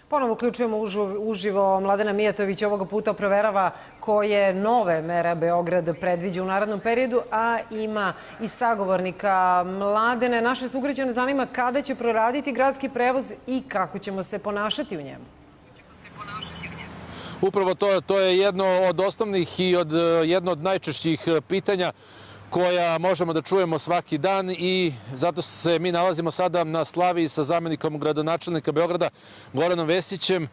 Ponovo uključujemo uživo Mladena Mijatovića. Ovoga puta proverava koje nove mere Beograd predviđa u narednom periodu, a ima i sagovornika. Mladene, naše sugrađane zanima kada će proraditi gradski prevoz i kako ćemo se ponašati u njemu. Upravo to je jedno od osnovnih i jedno od najčešćih pitanja koja možemo da čujemo svaki dan i zato se mi nalazimo sada na Slaviji sa zamenikom gradonačelnika Beograda Goranom Vesićem.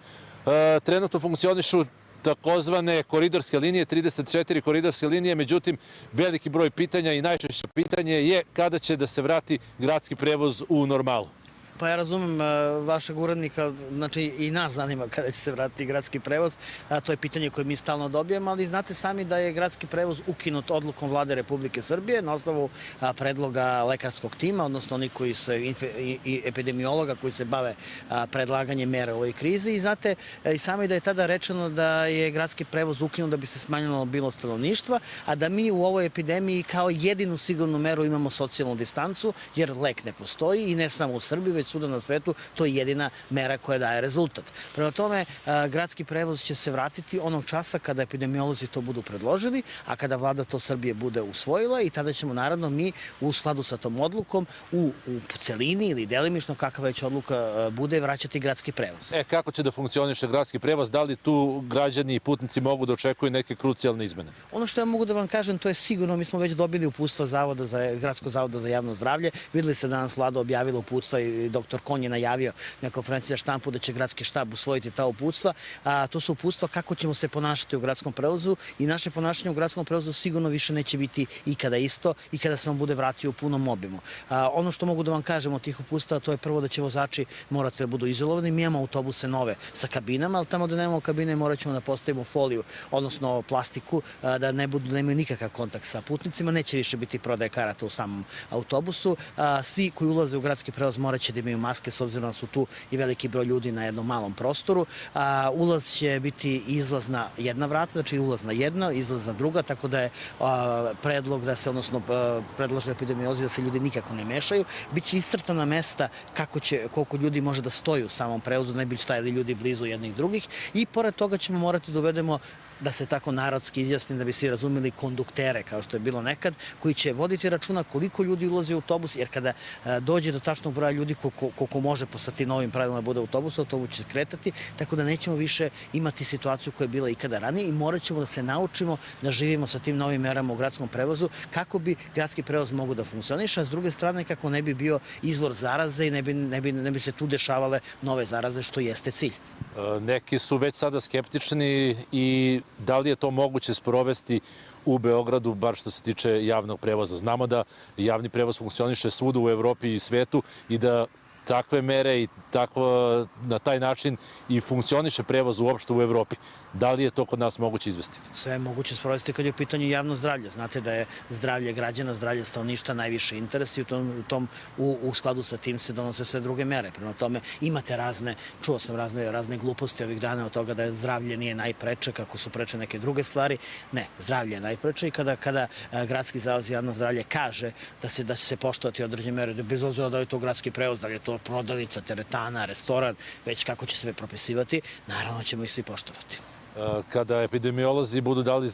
Trenutno funkcionišu takozvane koridorske linije, 34 koridorske linije, međutim veliki broj pitanja i najčešće pitanje je kada će da se vrati gradski prevoz u normalu. Pa ja razumem vašeg urednika, znači i nas zanima kada će se vratiti gradski prevoz. To je pitanje koje mi stalno dobijemo, ali znate sami da je gradski prevoz ukinut odlukom Vlade Republike Srbije na osnovu predloga lekarskog tima, odnosno oni koji su i epidemiologa koji se bave predlaganjem mera u ovoj krizi. I znate i sami da je tada rečeno da je gradski prevoz ukinut da bi se smanjila mobilnost stanovništva, a da mi u ovoj epidemiji kao jedinu sigurnu meru imamo socijalnu distancu, jer lek ne postoji i ne samo u Srbiji, već svuda na svetu, to je jedina mera koja daje rezultat. Prema tome, gradski prevoz će se vratiti onog časa kada epidemiolozi to budu predložili, a kada vlada to Srbije bude usvojila i tada ćemo naravno mi u skladu sa tom odlukom u celini ili delimično kakva već odluka bude vraćati gradski prevoz. Kako će da funkcioniše gradski prevoz? Da li tu građani i putnici mogu da očekuju neke krucijalne izmene? Ono što ja mogu da vam kažem, to je sigurno, mi smo već dobili uputstva Gradskog zavoda za javno zdravlje. Videli ste danas vlada objavila uputstva i doktor Konj je najavio na konferenciji za štampu da će gradski štab usvojiti ta uputstva. To su uputstva kako ćemo se ponašati u gradskom prevozu i naše ponašanje u gradskom prevozu sigurno više neće biti ikada isto i kada se on bude vratio u punom obimu. Ono što mogu da vam kažem od tih uputstva, to je prvo da će vozači morati da budu izolovani. Mi imamo autobuse nove sa kabinama, ali tamo da nemamo kabine morat ćemo da postavimo foliju, odnosno plastiku, da nemaju nikakav kontakt sa putnicima. Neće više biti prodaje karata u samom autobusu. Svi koji ulaze u gradski prevoz morat će da imaju maske, s obzirom da su tu i veliki broj ljudi na jednom malom prostoru. Ulaz će biti izlazna jedna vrata, znači ulazna jedna, izlazna druga, tako da je predlog da se, odnosno predlaže epidemiolozi da se ljudi nikako ne mešaju. Biće iscrtana mesta koliko ljudi može da stoji u samom prevozu, ne bi stajali ljudi blizu jednih drugih i pored toga ćemo morati da uvedemo, da se tako narodski izjasni, da bi svi razumeli, konduktere, kao što je bilo nekad, koji će voditi računa koliko ljudi ulazi u autobus, jer kada dođe do tačnog broja ljudi koliko može po tim novim pravilima da bude u autobusu, autobus će kretati, tako da nećemo više imati situaciju koja je bila ikada ranije i morat ćemo da se naučimo da živimo sa tim novim merama u gradskom prevozu, kako bi gradski prevoz mogu da funkcioniše, a s druge strane kako ne bi bio izvor zaraze i ne bi se tu dešavale nove zaraze, što jeste cilj. Neki su već sada skeptični i da li je to moguće sprovesti u Beogradu, bar što se tiče javnog prevoza. Znamo da javni prevoz funkcioniše svuda u Evropi i svetu i da takve mere i na taj način i funkcioniše prevoz uopšte u Evropi. Da li je to kod nas moguće izvesti? Sve je moguće sprovesti kad je u pitanju javno zdravlje. Znate da je zdravlje građana, zdravlje stanovništva najviše interes i u skladu sa tim se donose sve druge mere. Prema tome imate čuo sam razne gluposti ovih dana od toga da zdravlje nije najpreče, kako su preče neke druge stvari. Ne, zdravlje je najpreče i kada Gradski zavod za javno zdravlje kaže da će se poštovati određene mere, bez obzira da je to gradski prevoz, da je to prodavnica, teretana, restoran, već kako će sve propisivati, naravno ćemo ih svi poštovati. Kada epidemiolozi budu dali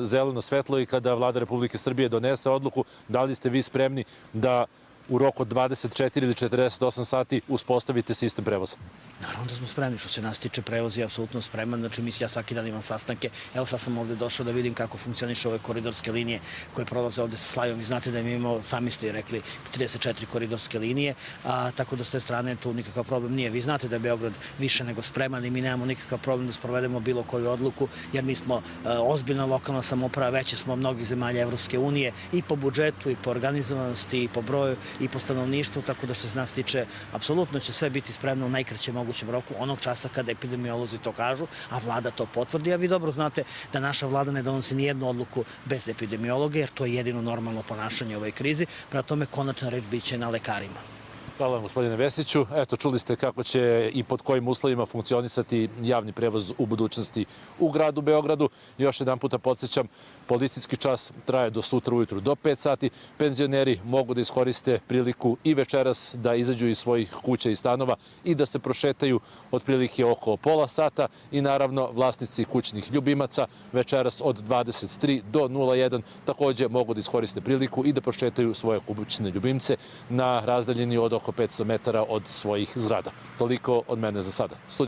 zeleno svetlo i kada Vlada Republike Srbije donese odluku, da li ste vi spremni da u roku od 24 ili 48 sati uspostavite sistem prevoza? Naravno da smo spremni. Što se nas tiče, prevoz je apsolutno spreman. Znači, ja svaki dan imam sastanke. Evo sad sam ovde došao da vidim kako funkcioniše ove koridorske linije koje prolaze ovde sa Slavijom. Vi znate da mi imamo, sami ste i rekli, 34 koridorske linije, tako da s te strane tu nikakav problem nije. Vi znate da je Beograd više nego spreman i mi nemamo nikakav problem da sprovedemo bilo koju odluku, jer mi smo ozbiljna lokalna samouprava, veće smo mnogih zemalja Evropske unije i po budžetu i po organizovanosti i po broju i po stanovništvu, tako da što se nas tiče, apsolutno će sve biti spremno u najkraćem mogućem roku, onog časa kada epidemiolozi to kažu, a vlada to potvrdi. A vi dobro znate da naša vlada ne donosi ni jednu odluku bez epidemiologa, jer to je jedino normalno ponašanje u ovoj krizi. Prema tome, konačna reč biće na lekarima. Hvala vam, gospodine Vesiću. Eto, čuli ste kako će i pod kojim uslovima funkcionisati javni prevoz u budućnosti u gradu Beogradu. Još jedan puta podsjećam, policijski čas traje do sutra ujutru do 5 sati. Penzioneri mogu da iskoriste priliku i večeras da izađu iz svojih kuća i stanova i da se prošetaju otprilike oko pola sata. I naravno, vlasnici kućnih ljubimaca večeras od 23 do 01 takođe mogu da iskoriste priliku i da prošetaju svoje kućne ljubimce na razdaljini od oko 500 metara od svojih zgrada. Toliko od mene za sada.